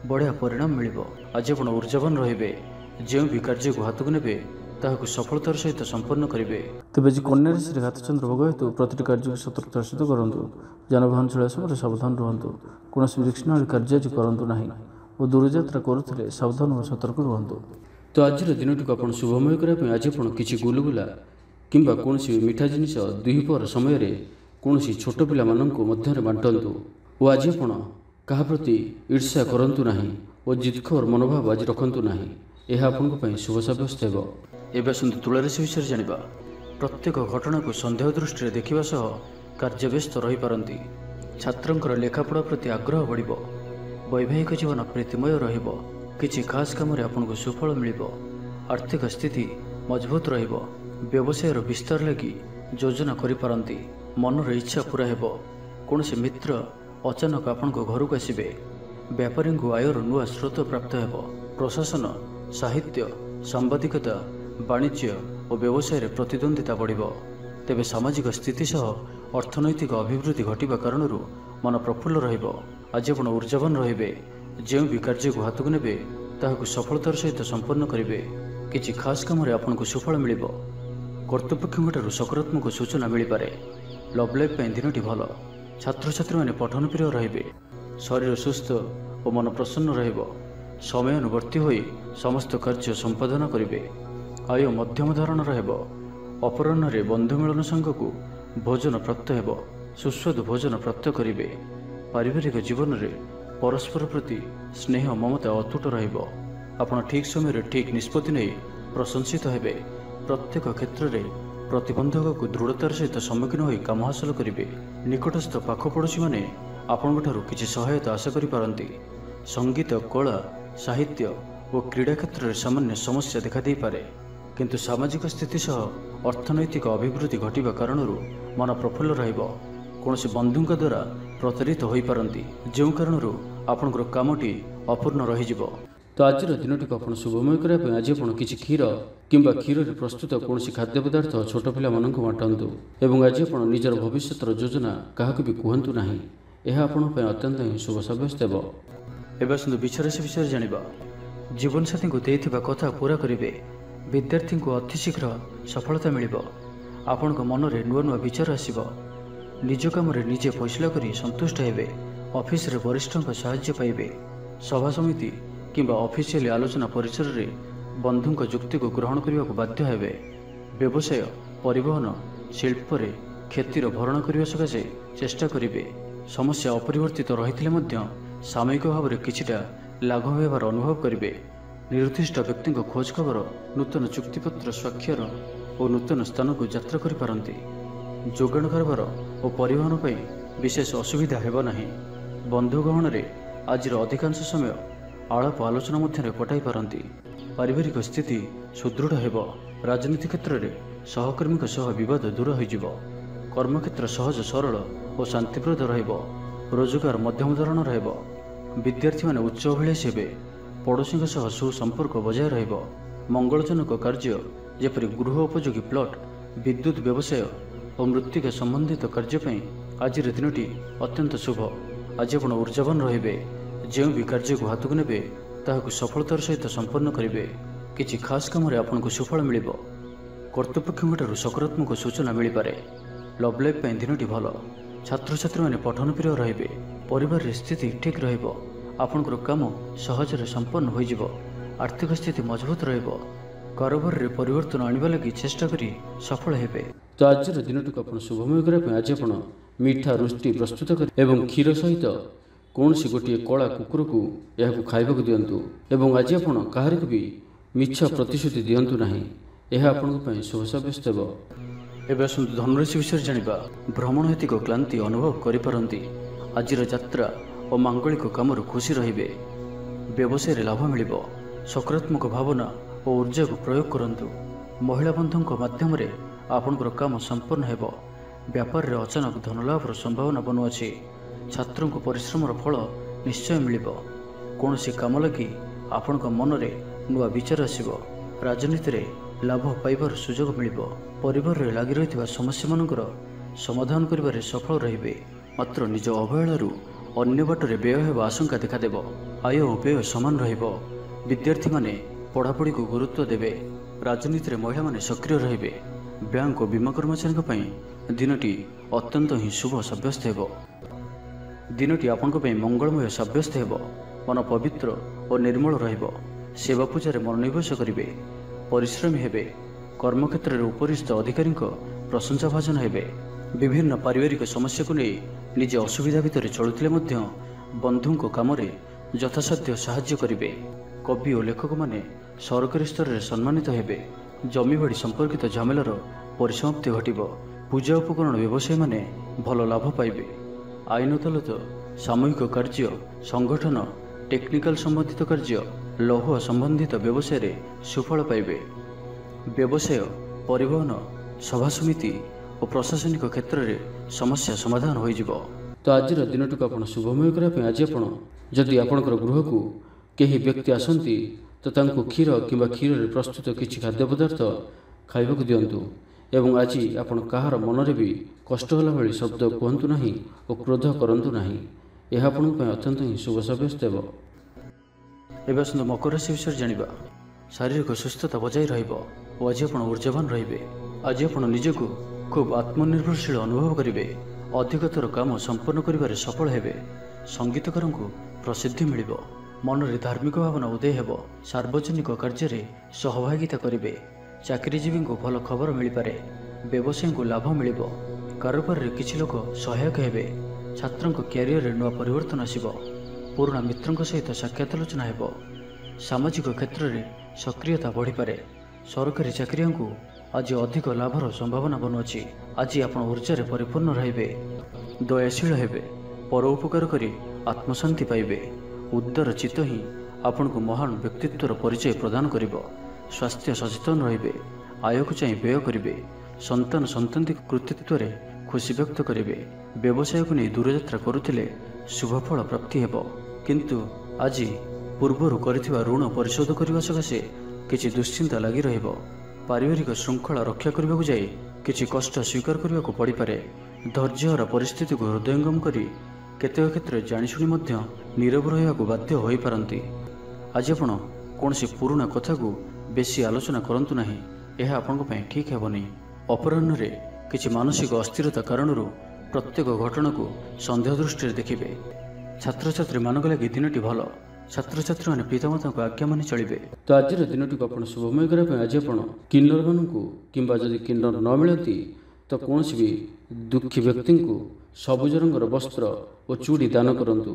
ବଢ଼ିଆ ପରିଣାମ ମିଳିବ। ଆଜି ଆପଣ ଊର୍ଜାବାନ ରହିବେ। ଯେଉଁ ବି କାର୍ଯ୍ୟକୁ ହାତକୁ ନେବେ ତାହାକୁ ସଫଳତାର ସହିତ ସମ୍ପନ୍ନ କରିବେ। ତେବେ ଆଜି କନ୍ୟା ରାଶିରେ ଘାତଚନ୍ଦ୍ର ଭୋଗ ହେତୁ ପ୍ରତିଟି କାର୍ଯ୍ୟକୁ ସତର୍କତାର ସହିତ କରନ୍ତୁ। ଯାନବାହନ ଚଳାଇବା ସମୟରେ ସାବଧାନ ରୁହନ୍ତୁ। କୌଣସି ବିଚ୍ଛିନ୍ନକାରୀ କାର୍ଯ୍ୟ ଆଜି କରନ୍ତୁ ନାହିଁ ଓ ଦୂରଯାତ୍ରା କରୁଥିଲେ ସାବଧାନ ଓ ସତର୍କ ରୁହନ୍ତୁ। ତ ଆଜିର ଦିନଟିକୁ ଆପଣ ଶୁଭମୟ କରିବା ପାଇଁ ଆଜି ଆପଣ କିଛି ଗୁଲୁଗୁଲା କିମ୍ବା କୌଣସି ମିଠା ଜିନିଷ ଦ୍ୱିପହର ସମୟରେ କୌଣସି ଛୋଟ ପିଲାମାନଙ୍କ ମଧ୍ୟରେ ବାଣ୍ଟନ୍ତୁ। ଓ ଆଜି ଆପଣ କାହା ପ୍ରତି ଈର୍ଷା କରନ୍ତୁ ନାହିଁ ଓ ଜିଦଖୋର ମନୋଭାବ ଆଜି ରଖନ୍ତୁ ନାହିଁ। ଏହା ଆପଣଙ୍କ ପାଇଁ ଶୁଭ ସାବ୍ୟସ୍ତ ହେବ। ଏବେ ଆସନ୍ତୁ ତୁଳା ରାଶି ବିଷୟରେ ଜାଣିବା। ପ୍ରତ୍ୟେକ ଘଟଣାକୁ ସନ୍ଦେହ ଦୃଷ୍ଟିରେ ଦେଖିବା ସହ କାର୍ଯ୍ୟବ୍ୟସ୍ତ ରହିପାରନ୍ତି। ଛାତ୍ରଙ୍କର ଲେଖାପଢ଼ା ପ୍ରତି ଆଗ୍ରହ ବଢ଼ିବ। ବୈବାହିକ ଜୀବନ ପ୍ରୀତିମୟ ରହିବ। କିଛି ଖାସ୍ କାମରେ ଆପଣଙ୍କୁ ସୁଫଳ ମିଳିବ। ଆର୍ଥିକ ସ୍ଥିତି ମଜବୁତ ରହିବ। ବ୍ୟବସାୟର ବିସ୍ତାର ଲାଗି ଯୋଜନା କରିପାରନ୍ତି। ମନର ଇଚ୍ଛା ପୂରା ହେବ। କୌଣସି ମିତ୍ର ଅଚାନକ ଆପଣଙ୍କ ଘରକୁ ଆସିବେ। ବ୍ୟାପାରୀଙ୍କୁ ଆୟର ନୂଆ ସ୍ରୋତ ପ୍ରାପ୍ତ ହେବ। ପ୍ରଶାସନ, ସାହିତ୍ୟ, ସାମ୍ବାଦିକତା, ବାଣିଜ୍ୟ ଓ ବ୍ୟବସାୟରେ ପ୍ରତିଦ୍ୱନ୍ଦ୍ୱିତା ବଢ଼ିବ। ତେବେ ସାମାଜିକ ସ୍ଥିତି ସହ ଅର୍ଥନୈତିକ ଅଭିବୃଦ୍ଧି ଘଟିବା କାରଣରୁ ମନ ପ୍ରଫୁଲ୍ଲ ରହିବ। ଆଜି ଆପଣ ଊର୍ଜାବାନ ରହିବେ। ଯେଉଁ ବି କାର୍ଯ୍ୟକୁ ହାତକୁ ନେବେ ତାହାକୁ ସଫଳତାର ସହିତ ସମ୍ପନ୍ନ କରିବେ। କିଛି ଖାସ୍ କାମରେ ଆପଣଙ୍କୁ ସୁଫଳ ମିଳିବ। କର୍ତ୍ତୃପକ୍ଷଙ୍କଠାରୁ ସକାରାତ୍ମକ ସୂଚନା ମିଳିପାରେ। ଲଭ୍ ଲାଇଫ୍ ପାଇଁ ଦିନଟି ଭଲ। ଛାତ୍ରଛାତ୍ରୀମାନେ ପଠନପ୍ରିୟ ରହିବେ। ଶରୀର ସୁସ୍ଥ ଓ ମନ ପ୍ରସନ୍ନ ରହିବ। ସମୟାନୁବର୍ତ୍ତୀ ହୋଇ ସମସ୍ତ କାର୍ଯ୍ୟ ସମ୍ପାଦନ କରିବେ। ଆୟ ମଧ୍ୟମ ଧରଣର ହେବ। ଅପରାହ୍ନରେ ବନ୍ଧୁ ମିଳନ ସାଙ୍ଗକୁ ଭୋଜନ ପ୍ରାପ୍ତ ହେବ। ସୁସ୍ୱାଦୁ ଭୋଜନ ପ୍ରାପ୍ତ କରିବେ। ପାରିବାରିକ ଜୀବନରେ ପରସ୍ପର ପ୍ରତି ସ୍ନେହ ମମତା ଅତୁଟ ରହିବ। ଆପଣ ଠିକ୍ ସମୟରେ ଠିକ୍ ନିଷ୍ପତ୍ତି ନେଇ ପ୍ରଶଂସିତ ହେବେ। ପ୍ରତ୍ୟେକ କ୍ଷେତ୍ରରେ ପ୍ରତିବନ୍ଧକକୁ ଦୃଢ଼ତାର ସହିତ ସମ୍ମୁଖୀନ ହୋଇ କାମ ହାସଲ କରିବେ। ନିକଟସ୍ଥ ପାଖ ପଡ଼ୋଶୀମାନେ ଆପଣଙ୍କଠାରୁ କିଛି ସହାୟତା ଆଶା କରିପାରନ୍ତି। ସଙ୍ଗୀତ, କଳା, ସାହିତ୍ୟ ଓ କ୍ରୀଡ଼ା କ୍ଷେତ୍ରରେ ସାମାନ୍ୟ ସମସ୍ୟା ଦେଖାଦେଇପାରେ। କିନ୍ତୁ ସାମାଜିକ ସ୍ଥିତି ସହ ଅର୍ଥନୈତିକ ଅଭିବୃଦ୍ଧି ଘଟିବା କାରଣରୁ ମନ ପ୍ରଫୁଲ୍ଲ ରହିବ। କୌଣସି ବନ୍ଧୁଙ୍କ ଦ୍ୱାରା ପ୍ରତାରିତ ହୋଇପାରନ୍ତି, ଯେଉଁ କାରଣରୁ ଆପଣଙ୍କର କାମଟି ଅପୂର୍ଣ୍ଣ ରହିଯିବ। ତ ଆଜିର ଦିନଟିକୁ ଆପଣ ଶୁଭମୟ କରିବା ପାଇଁ ଆଜି ଆପଣ କିଛି କ୍ଷୀର କିମ୍ବା କ୍ଷୀରରେ ପ୍ରସ୍ତୁତ କୌଣସି ଖାଦ୍ୟ ପଦାର୍ଥ ଛୋଟ ପିଲାମାନଙ୍କୁ ବାଣ୍ଟନ୍ତୁ। ଏବଂ ଆଜି ଆପଣ ନିଜର ଭବିଷ୍ୟତର ଯୋଜନା କାହାକୁ ବି କୁହନ୍ତୁ ନାହିଁ। ଏହା ଆପଣଙ୍କ ପାଇଁ ଅତ୍ୟନ୍ତ ହିଁ ଶୁଭ ସାବ୍ୟସ୍ତ ହେବ। ଏବେ ଆସନ୍ତୁ ବୃଷ ରାଶି ବିଷୟରେ ଜାଣିବା। ଜୀବନସାଥୀଙ୍କୁ ଦେଇଥିବା କଥା ପୂରା କରିବେ। ବିଦ୍ୟାର୍ଥୀଙ୍କୁ ଅତିଶୀଘ୍ର ସଫଳତା ମିଳିବ। ଆପଣଙ୍କ ମନରେ ନୂଆ ନୂଆ ବିଚାର ଆସିବ। ନିଜ କାମରେ ନିଜେ ଫଇସଲା କରି ସନ୍ତୁଷ୍ଟ ହେବେ। ଅଫିସରେ ବରିଷ୍ଠଙ୍କ ସାହାଯ୍ୟ ପାଇବେ। ସଭା ସମିତି କିମ୍ବା ଅଫିସିଆଲି ଆଲୋଚନା ପରିସରରେ ବନ୍ଧୁଙ୍କ ଯୁକ୍ତିକୁ ଗ୍ରହଣ କରିବାକୁ ବାଧ୍ୟ ହେବେ। ବ୍ୟବସାୟ, ପରିବହନ, ଶିଳ୍ପରେ କ୍ଷତିର ଭରଣ କରିବା ସକାଶେ ଚେଷ୍ଟା କରିବେ। ସମସ୍ୟା ଅପରିବର୍ତ୍ତିତ ରହିଥିଲେ ମଧ୍ୟ ସାମୟିକ ଭାବରେ କିଛିଟା ଲାଘବ ହେବାର ଅନୁଭବ କରିବେ। ନିର୍ଦ୍ଦିଷ୍ଟ ବ୍ୟକ୍ତିଙ୍କ ଖୋଜ ଖବର, ନୂତନ ଚୁକ୍ତିପତ୍ର ସ୍ୱାକ୍ଷର ଓ ନୂତନ ସ୍ଥାନକୁ ଯାତ୍ରା କରିପାରନ୍ତି। ଯୋଗାଣ କାରବାର ଓ ପରିବହନ ପାଇଁ ବିଶେଷ ଅସୁବିଧା ହେବ ନାହିଁ। ବନ୍ଧୁ ଗହଣରେ ଆଜିର ଅଧିକାଂଶ ସମୟ ଆଳାପ ଆଲୋଚନା ମଧ୍ୟରେ କଟାଇ ପାରନ୍ତି। ପାରିବାରିକ ସ୍ଥିତି ସୁଦୃଢ଼ ହେବ। ରାଜନୀତି କ୍ଷେତ୍ରରେ ସହକର୍ମୀଙ୍କ ସହ ବିବାଦ ଦୂର ହୋଇଯିବ। କର୍ମକ୍ଷେତ୍ର ସହଜ ସରଳ ଓ ଶାନ୍ତିପ୍ରଦ ରହିବ। ରୋଜଗାର ମଧ୍ୟମ ଧରଣର ହେବ। ବିଦ୍ୟାର୍ଥୀମାନେ ଉଚ୍ଚ ଅଭିଳାଷୀ ହେବେ। ପଡ଼ୋଶୀଙ୍କ ସହ ସୁସମ୍ପର୍କ ବଜାୟ ରହିବ। ମଙ୍ଗଳଜନକ କାର୍ଯ୍ୟ ଯେପରି ଗୃହ ଉପଯୋଗୀ ପ୍ଲଟ୍, ବିଦ୍ୟୁତ୍ ବ୍ୟବସାୟ ଓ ମୃତ୍ତିକା ସମ୍ବନ୍ଧିତ କାର୍ଯ୍ୟ ପାଇଁ ଆଜିର ଦିନଟି ଅତ୍ୟନ୍ତ ଶୁଭ। ଆଜି ଆପଣ ଊର୍ଜାବାନ ରହିବେ। ଯେଉଁ ବି କାର୍ଯ୍ୟକୁ ହାତକୁ ନେବେ ତାହାକୁ ସଫଳତାର ସହିତ ସମ୍ପନ୍ନ କରିବେ। କିଛି ଖାସ୍ କାମରେ ଆପଣଙ୍କୁ ସୁଫଳ ମିଳିବ। କର୍ତ୍ତୃପକ୍ଷଙ୍କଠାରୁ ସକାରାତ୍ମକ ସୂଚନା ମିଳିପାରେ। ଲଭ୍ ଲାଇଫ୍ ପାଇଁ ଦିନଟି ଭଲ। ଛାତ୍ରଛାତ୍ରୀମାନେ ପଠନପ୍ରିୟ ରହିବେ। ପରିବାରରେ ସ୍ଥିତି ଠିକ୍ ରହିବ। ଆପଣଙ୍କର କାମ ସହଜରେ ସମ୍ପନ୍ନ ହୋଇଯିବ। ଆର୍ଥିକ ସ୍ଥିତି ମଜବୁତ ରହିବ। କାରବାରରେ ପରିବର୍ତ୍ତନ ଆଣିବା ଲାଗି ଚେଷ୍ଟା କରି ସଫଳ ହେବେ। ତ ଆଜିର ଦିନଟିକୁ ଆପଣ ଶୁଭମୟ କରିବା ପାଇଁ ଆଜି ଆପଣ ମିଠା ରୁଟି ପ୍ରସ୍ତୁତ କରି ଏବଂ କ୍ଷୀର ସହିତ କୌଣସି ଗୋଟିଏ କଳା କୁକୁରକୁ ଏହାକୁ ଖାଇବାକୁ ଦିଅନ୍ତୁ। ଏବଂ ଆଜି ଆପଣ କାହାରିକୁ ବି ମିଛ ପ୍ରତିଶ୍ରୁତି ଦିଅନ୍ତୁ ନାହିଁ। ଏହା ଆପଣଙ୍କ ପାଇଁ ଶୁଭ ସାବ୍ୟସ୍ତ ହେବ। ଏବେ ଆସନ୍ତୁ ଧନୁରାଶି ବିଷୟରେ ଜାଣିବା। ଭ୍ରମଣ ହେତିକ କ୍ଳାନ୍ତି ଅନୁଭବ କରିପାରନ୍ତି। ଆଜିର ଯାତ୍ରା ଓ ମାଙ୍ଗଳିକ କାମରୁ ଖୁସି ରହିବେ। ବ୍ୟବସାୟରେ ଲାଭ ମିଳିବ। ସକାରାତ୍ମକ ଭାବନା ଓ ଊର୍ଜାକୁ ପ୍ରୟୋଗ କରନ୍ତୁ। ମହିଳା ବନ୍ଧୁଙ୍କ ମାଧ୍ୟମରେ ଆପଣଙ୍କର କାମ ସମ୍ପନ୍ନ ହେବ। ବ୍ୟାପାରରେ ଅଚାନକ ଧନଲାଭର ସମ୍ଭାବନା ବନୁଅଛି। ଛାତ୍ରଙ୍କୁ ପରିଶ୍ରମର ଫଳ ନିଶ୍ଚୟ ମିଳିବ। କୌଣସି କାମ ଲାଗି ଆପଣଙ୍କ ମନରେ ନୂଆ ବିଚାର ଆସିବ। ରାଜନୀତିରେ ଲାଭ ପାଇବାର ସୁଯୋଗ ମିଳିବ। ପରିବାରରେ ଲାଗି ରହିଥିବା ସମସ୍ୟାମାନଙ୍କର ସମାଧାନ କରିବାରେ ସଫଳ ରହିବେ। ମାତ୍ର ନିଜ ଅବହେଳାରୁ ଅନ୍ୟ ବାଟରେ ବ୍ୟୟ ହେବା ଆଶଙ୍କା ଦେଖାଦେବ। ଆୟ ଓ ବ୍ୟୟ ସମାନ ରହିବ। ବିଦ୍ୟାର୍ଥୀମାନେ ପଢ଼ାପଢ଼ିକୁ ଗୁରୁତ୍ୱ ଦେବେ। ରାଜନୀତିରେ ମହିଳାମାନେ ସକ୍ରିୟ ରହିବେ। ବ୍ୟାଙ୍କ ଓ ବୀମା କର୍ମଚାରୀଙ୍କ ପାଇଁ ଦିନଟି ଅତ୍ୟନ୍ତ ହିଁ ଶୁଭ ସାବ୍ୟସ୍ତ ହେବ। ଦିନଟି ଆପଣଙ୍କ ପାଇଁ ମଙ୍ଗଳମୟ ସାବ୍ୟସ୍ତ ହେବ। ମନ ପବିତ୍ର ଓ ନିର୍ମଳ ରହିବ। ସେବା ପୂଜାରେ ମନୋନିବେଶ କରିବେ। ପରିଶ୍ରମୀ ହେବେ। କର୍ମକ୍ଷେତ୍ରରେ ଉପରିସ୍ଥ ଅଧିକାରୀଙ୍କ ପ୍ରଶଂସା ଭାଜନ ହେବେ। ବିଭିନ୍ନ ପାରିବାରିକ ସମସ୍ୟାକୁ ନେଇ ନିଜେ ଅସୁବିଧା ଭିତରେ ଚଳୁଥିଲେ ମଧ୍ୟ ବନ୍ଧୁଙ୍କ କାମରେ ଯଥାସାଧ୍ୟ ସାହାଯ୍ୟ କରିବେ। କବି ଓ ଲେଖକମାନେ ସରକାରୀ ସ୍ତରରେ ସମ୍ମାନିତ ହେବେ। ଜମିବାଡ଼ି ସମ୍ପର୍କିତ ଝାମେଲାର ପରିସମାପ୍ତି ଘଟିବ। ପୂଜା ଉପକରଣ ବ୍ୟବସାୟୀମାନେ ଭଲ ଲାଭ ପାଇବେ। ଆଇନ ଅଦାଲତ, ସାମୂହିକ କାର୍ଯ୍ୟ, ସଂଗଠନ, ଟେକ୍ନିକାଲ ସମ୍ବନ୍ଧିତ କାର୍ଯ୍ୟ, ଲୌହ ସମ୍ବନ୍ଧିତ ବ୍ୟବସାୟରେ ସୁଫଳ ପାଇବେ। ବ୍ୟବସାୟ, ପରିବହନ, ସଭାସମିତି ଓ ପ୍ରଶାସନିକ କ୍ଷେତ୍ରରେ ସମସ୍ୟା ସମାଧାନ ହୋଇଯିବ। ତ ଆଜିର ଦିନଟିକୁ ଆପଣ ଶୁଭମୟ କରିବା ପାଇଁ ଆଜି ଆପଣ ଯଦି ଆପଣଙ୍କର ଗୃହକୁ କେହି ବ୍ୟକ୍ତି ଆସନ୍ତି ତ ତାଙ୍କୁ କ୍ଷୀର କିମ୍ବା କ୍ଷୀରରେ ପ୍ରସ୍ତୁତ କିଛି ଖାଦ୍ୟ ପଦାର୍ଥ ଖାଇବାକୁ ଦିଅନ୍ତୁ। ଏବଂ ଆଜି ଆପଣ କାହାର ମନରେ ବି କଷ୍ଟ ହେଲା ଭଳି ଶବ୍ଦ କୁହନ୍ତୁ ନାହିଁ ଓ କ୍ରୋଧ କରନ୍ତୁ ନାହିଁ। ଏହା ଆପଣଙ୍କ ପାଇଁ ଅତ୍ୟନ୍ତ ହିଁ ଶୁଭ ସାବ୍ୟସ୍ତ ହେବ। ଏବେ ଆସନ୍ତୁ ମକର ରାଶି ବିଷୟରେ ଜାଣିବା। ଶାରୀରିକ ସୁସ୍ଥତା ବଜାୟ ରହିବ ଓ ଆଜି ଆପଣ ଊର୍ଜାବାନ ରହିବେ। ଆଜି ଆପଣ ନିଜକୁ ଖୁବ୍ ଆତ୍ମନିର୍ଭରଶୀଳ ଅନୁଭବ କରିବେ। ଅଧିକତର କାମ ସମ୍ପନ୍ନ କରିବାରେ ସଫଳ ହେବେ। ସଙ୍ଗୀତକାରଙ୍କୁ ପ୍ରସିଦ୍ଧି ମିଳିବ। ମନରେ ଧାର୍ମିକ ଭାବନା ଉଦୟ ହେବ। ସାର୍ବଜନିକ କାର୍ଯ୍ୟରେ ସହଭାଗିତା କରିବେ। ଚାକିରିଜୀବୀଙ୍କୁ ଭଲ ଖବର ମିଳିପାରେ। ବ୍ୟବସାୟୀଙ୍କୁ ଲାଭ ମିଳିବ। କାରବାରରେ କିଛି ଲୋକ ସହାୟକ ହେବେ। ଛାତ୍ରଙ୍କ କ୍ୟାରିୟରରେ ନୂଆ ପରିବର୍ତ୍ତନ ଆସିବ। ପୁରୁଣା ମିତ୍ରଙ୍କ ସହିତ ସାକ୍ଷାତ ଆଲୋଚନା ହେବ। ସାମାଜିକ କ୍ଷେତ୍ରରେ ସକ୍ରିୟତା ବଢ଼ିପାରେ। ସରକାରୀ ଚାକିରିଆଙ୍କୁ ଆଜି ଅଧିକ ଲାଭର ସମ୍ଭାବନା ବନୁଅଛି। ଆଜି ଆପଣ ଊର୍ଜାରେ ପରିପୂର୍ଣ୍ଣ ରହିବେ। ଦୟାଶୀଳ ହେବେ। ପର ଉପକାର କରି ଆତ୍ମଶାନ୍ତି ପାଇବେ। ଉଦାର ଚିତ୍ତ ହିଁ ଆପଣଙ୍କୁ ମହାନ ବ୍ୟକ୍ତିତ୍ୱର ପରିଚୟ ପ୍ରଦାନ କରିବ। ସ୍ୱାସ୍ଥ୍ୟ ସଚେତନ ରହିବେ। ଆୟକୁ ଚାହିଁ ବ୍ୟୟ କରିବେ। ସନ୍ତାନଙ୍କ କୃତିତ୍ୱରେ ଖୁସି ବ୍ୟକ୍ତ କରିବେ। ବ୍ୟବସାୟକୁ ନେଇ ଦୂରଯାତ୍ରା କରୁଥିଲେ ଶୁଭଫଳ ପ୍ରାପ୍ତି ହେବ। କିନ୍ତୁ ଆଜି ପୂର୍ବରୁ କରିଥିବା ଋଣ ପରିଶୋଧ କରିବା ସକାଶେ କିଛି ଦୁଶ୍ଚିନ୍ତା ଲାଗି ରହିବ। ପାରିବାରିକ ଶୃଙ୍ଖଳା ରକ୍ଷା କରିବାକୁ ଯାଇ କିଛି କଷ୍ଟ ସ୍ୱୀକାର କରିବାକୁ ପଡ଼ିପାରେ। ଧୈର୍ଯ୍ୟହରା ପରିସ୍ଥିତିକୁ ହୃଦୟଙ୍ଗମ କରି କେତେକ କ୍ଷେତ୍ରରେ ଜାଣିଶୁଣି ମଧ୍ୟ ନୀରବ ରହିବାକୁ ବାଧ୍ୟ ହୋଇପାରନ୍ତି। ଆଜି ଆପଣ କୌଣସି ପୁରୁଣା କଥାକୁ ବେଶୀ ଆଲୋଚନା କରନ୍ତୁ ନାହିଁ। ଏହା ଆପଣଙ୍କ ପାଇଁ ଠିକ୍ ହେବନି। ଅପରାହ୍ନରେ କିଛି ମାନସିକ ଅସ୍ଥିରତା କାରଣରୁ ପ୍ରତ୍ୟେକ ଘଟଣାକୁ ସନ୍ଦେହ ଦୃଷ୍ଟିରେ ଦେଖିବେ। ଛାତ୍ରଛାତ୍ରୀମାନଙ୍କ ଲାଗି ଦିନଟି ଭଲ। ଛାତ୍ରଛାତ୍ରୀମାନେ ପିତାମାତାଙ୍କ ଆଜ୍ଞା ମାନି ଚଳିବେ। ତ ଆଜିର ଦିନଟିକୁ ଆପଣ ଶୁଭମୟ କରିବା ପାଇଁ ଆଜି ଆପଣ କିନ୍ନରମାନଙ୍କୁ କିମ୍ବା ଯଦି କିନ୍ନର ନ ମିଳନ୍ତି ତ କୌଣସି ବି ଦୁଃଖୀ ବ୍ୟକ୍ତିଙ୍କୁ ସବୁଜ ରଙ୍ଗର ବସ୍ତ୍ର ଓ ଚୁଡ଼ି ଦାନ କରନ୍ତୁ।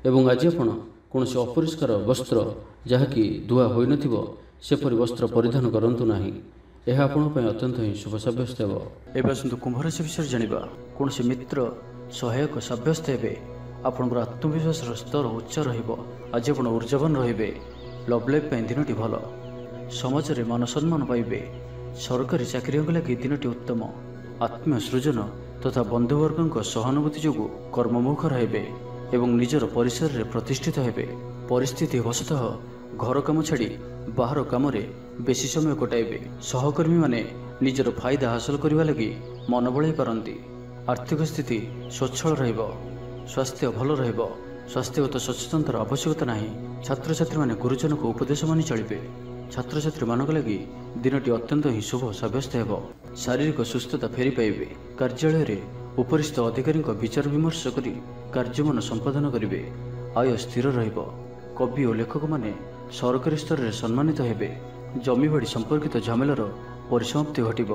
ଏବଂ ଆଜି ଆପଣ କୌଣସି ଅପରିଷ୍କାର ବସ୍ତ୍ର ଯାହାକି ଧୁଆ ହୋଇନଥିବ ସେପରି ବସ୍ତ୍ର ପରିଧାନ କରନ୍ତୁ ନାହିଁ। ଏହା ଆପଣଙ୍କ ପାଇଁ ଅତ୍ୟନ୍ତ ହିଁ ଶୁଭ ସାବ୍ୟସ୍ତ ହେବ। ଏବେ ଆସନ୍ତୁ କୁମ୍ଭ ରାଶି ବିଷୟରେ ଜାଣିବା। କୌଣସି ମିତ୍ର ସହାୟକ ସାବ୍ୟସ୍ତ ହେବେ। ଆପଣଙ୍କର ଆତ୍ମବିଶ୍ୱାସର ସ୍ତର ଉଚ୍ଚ ରହିବ। ଆଜି ଆପଣ ଉର୍ଜାବାନ ରହିବେ। ଲଭ୍ ଲାଇଫ୍ ପାଇଁ ଦିନଟି ଭଲ। ସମାଜରେ ମାନ ସମ୍ମାନ ପାଇବେ। ସରକାରୀ ଚାକିରିଙ୍କ ଲାଗି ଦିନଟି ଉତ୍ତମ। ଆତ୍ମୀୟ ସୃଜନ ତଥା ବନ୍ଧୁବର୍ଗଙ୍କ ସହାନୁଭୂତି ଯୋଗୁଁ କର୍ମମୁଖର ହେବେ ଏବଂ ନିଜର ପରିସରରେ ପ୍ରତିଷ୍ଠିତ ହେବେ। ପରିସ୍ଥିତି ବଶତଃ ଘର କାମ ଛାଡ଼ି ବାହାର କାମରେ ବେଶୀ ସମୟ କଟାଇବେ। ସହକର୍ମୀମାନେ ନିଜର ଫାଇଦା ହାସଲ କରିବା ଲାଗି ମନ ବଳାଇ ପାରନ୍ତି। ଆର୍ଥିକ ସ୍ଥିତି ସ୍ୱଚ୍ଛଳ ରହିବ। ସ୍ୱାସ୍ଥ୍ୟ ଭଲ ରହିବ। ସ୍ୱାସ୍ଥ୍ୟଗତ ସଚେତନତାର ଆବଶ୍ୟକତା ନାହିଁ। ଛାତ୍ରଛାତ୍ରୀମାନେ ଗୁରୁଜନଙ୍କ ଉପଦେଶ ମାନି ଚଳିବେ। ଛାତ୍ରଛାତ୍ରୀମାନଙ୍କ ଲାଗି ଦିନଟି ଅତ୍ୟନ୍ତ ହିଁ ଶୁଭ ସାବ୍ୟସ୍ତ ହେବ। ଶାରୀରିକ ସୁସ୍ଥତା ଫେରି ପାଇବେ। କାର୍ଯ୍ୟାଳୟରେ ଉପରିସ୍ଥ ଅଧିକାରୀଙ୍କ ବିଚାର ବିମର୍ଶ କରି କାର୍ଯ୍ୟମାନ ସମ୍ପାଦନ କରିବେ। ଆୟ ସ୍ଥିର ରହିବ। କବି ଓ ଲେଖକମାନେ ସରକାରୀ ସ୍ତରରେ ସମ୍ମାନିତ ହେବେ। ଜମିବାଡ଼ି ସମ୍ପର୍କିତ ଝାମେଲାର ପରିସମାପ୍ତି ଘଟିବ।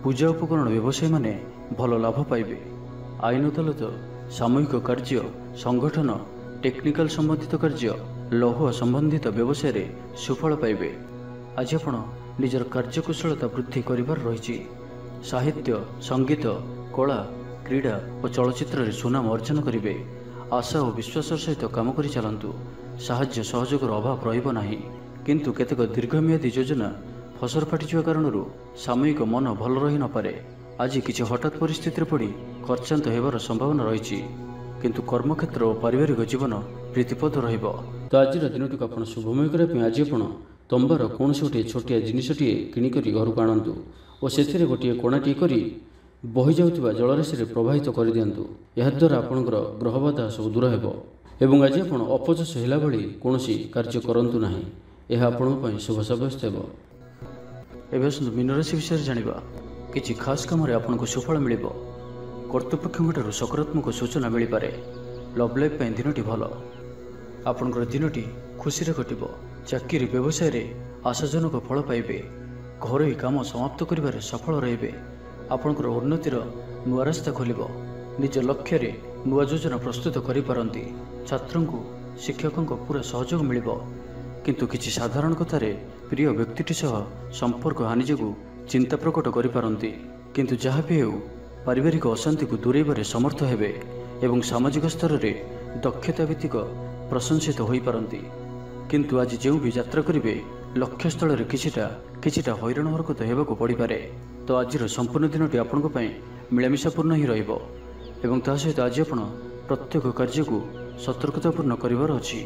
ପୂଜା ଉପକରଣ ବ୍ୟବସାୟୀମାନେ ଭଲ ଲାଭ ପାଇବେ। ଆଇନ ଅଦାଲତ, ସାମୂହିକ କାର୍ଯ୍ୟ, ସଂଗଠନ, ଟେକ୍ନିକାଲ ସମ୍ବନ୍ଧିତ କାର୍ଯ୍ୟ, ଲୌହ ସମ୍ବନ୍ଧିତ ବ୍ୟବସାୟରେ ସୁଫଳ ପାଇବେ। ଆଜି ଆପଣ ନିଜର କାର୍ଯ୍ୟକୁଶଳତା ବୃଦ୍ଧି କରିବାର ରହିଛି। ସାହିତ୍ୟ, ସଙ୍ଗୀତ, କଳା, କ୍ରୀଡ଼ା ଓ ଚଳଚ୍ଚିତ୍ରରେ ସୁନାମ ଅର୍ଜନ କରିବେ। ଆଶା ଓ ବିଶ୍ୱାସର ସହିତ କାମ କରି ଚାଲନ୍ତୁ। ସାହାଯ୍ୟ ସହଯୋଗର ଅଭାବ ରହିବ ନାହିଁ। କିନ୍ତୁ କେତେକ ଦୀର୍ଘମିଆଦୀ ଯୋଜନା ଫସର ଫାଟିଯିବା କାରଣରୁ ସାମୟିକ ମନ ଭଲ ରହିନପାରେ। ଆଜି କିଛି ହଠାତ୍ ପରିସ୍ଥିତିରେ ପଡ଼ି ଖର୍ଚ୍ଚାନ୍ତ ହେବାର ସମ୍ଭାବନା ରହିଛି। କିନ୍ତୁ କର୍ମକ୍ଷେତ୍ର ଓ ପାରିବାରିକ ଜୀବନ ପ୍ରୀତିପଦ ରହିବ। ତ ଆଜିର ଦିନଟିକୁ ଆପଣ ଶୁଭମୟ କରିବା ପାଇଁ ଆଜି ଆପଣ ତମ୍ବାର କୌଣସି ଗୋଟିଏ ଛୋଟିଆ ଜିନିଷଟିଏ କିଣିକରି ଘରକୁ ଆଣନ୍ତୁ ଓ ସେଥିରେ ଗୋଟିଏ କୋଣାଟିଏ କରି ବହିଯାଉଥିବା ଜଳରାଶିରେ ପ୍ରବାହିତ କରିଦିଅନ୍ତୁ। ଏହାଦ୍ୱାରା ଆପଣଙ୍କର ଗ୍ରହବାଧା ସବୁ ଦୂର ହେବ। ଏବଂ ଆଜି ଆପଣ ଅପଯଶ ହେଲା ଭଳି କୌଣସି କାର୍ଯ୍ୟ କରନ୍ତୁ ନାହିଁ। ଏହା ଆପଣଙ୍କ ପାଇଁ ଶୁଭ ସାବ୍ୟସ୍ତ ହେବ। ଏବେ ଆସନ୍ତୁ ମୀନରାଶି ବିଷୟରେ ଜାଣିବା। କିଛି ଖାସ୍ କାମରେ ଆପଣଙ୍କୁ ସୁଫଳ ମିଳିବ। କର୍ତ୍ତୃପକ୍ଷଙ୍କଠାରୁ ସକାରାତ୍ମକ ସୂଚନା ମିଳିପାରେ। ଲଭ୍ ଲାଇଫ୍ ପାଇଁ ଦିନଟି ଭଲ। ଆପଣଙ୍କର ଦିନଟି ଖୁସିରେ କଟିବ। ଚାକିରି ବ୍ୟବସାୟରେ ଆଶାଜନକ ଫଳ ପାଇବେ। ଘରୋଇ କାମ ସମାପ୍ତ କରିବାରେ ସଫଳ ରହିବେ। ଆପଣଙ୍କର ଉନ୍ନତିର ନୂଆ ରାସ୍ତା ଖୋଲିବ। ନିଜ ଲକ୍ଷ୍ୟରେ ନୂଆ ଯୋଜନା ପ୍ରସ୍ତୁତ କରିପାରନ୍ତି। ଛାତ୍ରଙ୍କୁ ଶିକ୍ଷକଙ୍କ ପୁରା ସହଯୋଗ ମିଳିବ। କିନ୍ତୁ କିଛି ସାଧାରଣ କଥାରେ ପ୍ରିୟ ବ୍ୟକ୍ତିଟି ସହ ସମ୍ପର୍କ ହାନି ଯୋଗୁଁ ଚିନ୍ତା ପ୍ରକଟ କରିପାରନ୍ତି। କିନ୍ତୁ ଯାହା ବି ହେଉ ପାରିବାରିକ ଅଶାନ୍ତିକୁ ଦୂରେଇବାରେ ସମର୍ଥ ହେବେ ଏବଂ ସାମାଜିକ ସ୍ତରରେ ଦକ୍ଷତା ଭିତ୍ତିକ ପ୍ରଶଂସିତ ହୋଇପାରନ୍ତି। କିନ୍ତୁ ଆଜି ଯେଉଁ ବି ଯାତ୍ରା କରିବେ ଲକ୍ଷ୍ୟସ୍ଥଳରେ କିଛିଟା ହଇରାଣ ହରକତ ହେବାକୁ ପଡ଼ିପାରେ। ତ ଆଜିର ସମ୍ପୂର୍ଣ୍ଣ ଦିନଟି ଆପଣଙ୍କ ପାଇଁ ମିଳାମିଶାପୂର୍ଣ୍ଣ ହିଁ ରହିବ ଏବଂ ତା ସହିତ ଆଜି ଆପଣ ପ୍ରତ୍ୟେକ କାର୍ଯ୍ୟକୁ ସତର୍କତାପୂର୍ଣ୍ଣ କରିବାର ଅଛି।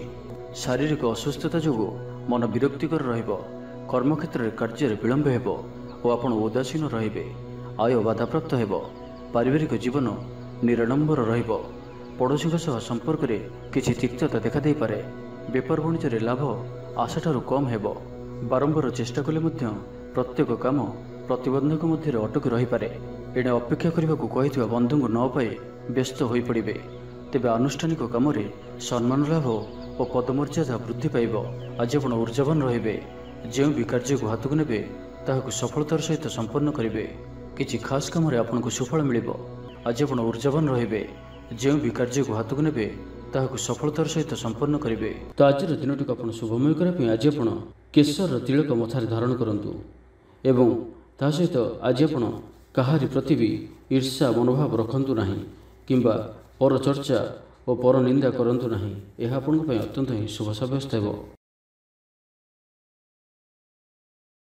ଶାରୀରିକ ଅସୁସ୍ଥତା ଯୋଗୁଁ ମନ ବିରକ୍ତିକର ରହିବ। କର୍ମକ୍ଷେତ୍ରରେ କାର୍ଯ୍ୟରେ ବିଳମ୍ବ ହେବ ଓ ଆପଣ ଉଦାସୀନ ରହିବେ। ଆୟ ବାଧାପ୍ରାପ୍ତ ହେବ। ପାରିବାରିକ ଜୀବନ ନିରାଡ଼ମ୍ବର ରହିବ। ପଡ଼ୋଶୀଙ୍କ ସହ ସମ୍ପର୍କରେ କିଛି ତିକ୍ତତା ଦେଖାଦେଇପାରେ। ବେପାର ବାଣିଜ୍ୟରେ ଲାଭ ଆଶାଠାରୁ କମ୍ ହେବ। ବାରମ୍ବାର ଚେଷ୍ଟା କଲେ ମଧ୍ୟ ପ୍ରତ୍ୟେକ କାମ ପ୍ରତିବନ୍ଧକ ମଧ୍ୟରେ ଅଟକି ରହିପାରେ। ଏଣେ ଅପେକ୍ଷା କରିବାକୁ କହିଥିବା ବନ୍ଧୁଙ୍କୁ ନ ପାଇ ବ୍ୟସ୍ତ ହୋଇପଡ଼ିବେ। ତେବେ ଆନୁଷ୍ଠାନିକ କାମରେ ସମ୍ମାନ ଲାଭ ଓ ପଦମର୍ଯ୍ୟାଦା ବୃଦ୍ଧି ପାଇବ। ଆଜି ଆପଣ ଉର୍ଜାବାନ ରହିବେ। ଯେଉଁ ବି କାର୍ଯ୍ୟକୁ ହାତକୁ ନେବେ ତାହାକୁ ସଫଳତାର ସହିତ ସମ୍ପନ୍ନ କରିବେ। କିଛି ଖାସ୍ କାମରେ ଆପଣଙ୍କୁ ସୁଫଳ ମିଳିବ। ଆଜି ଆପଣ ଉର୍ଜାବାନ ରହିବେ। ଯେଉଁ ବି କାର୍ଯ୍ୟକୁ ହାତକୁ ନେବେ ତାହାକୁ ସଫଳତାର ସହିତ ସମ୍ପନ୍ନ କରିବେ। ତ ଆଜିର ଦିନଟିକୁ ଆପଣ ଶୁଭମୟ କରିବା ପାଇଁ ଆଜି ଆପଣ କେଶରର ତିଳକ ମଥାରେ ଧାରଣ କରନ୍ତୁ ଏବଂ ତା ସହିତ ଆଜି ଆପଣ କାହାରି ପ୍ରତି ବି ଈର୍ଷା ମନୋଭାବ ରଖନ୍ତୁ ନାହିଁ କିମ୍ବା ପର ଚର୍ଚ୍ଚା ଓ ପର ନିନ୍ଦା କରନ୍ତୁ ନାହିଁ। ଏହା ଆପଣଙ୍କ ପାଇଁ ଅତ୍ୟନ୍ତ ହିଁ ଶୁଭ ସାବ୍ୟସ୍ତ ହେବ।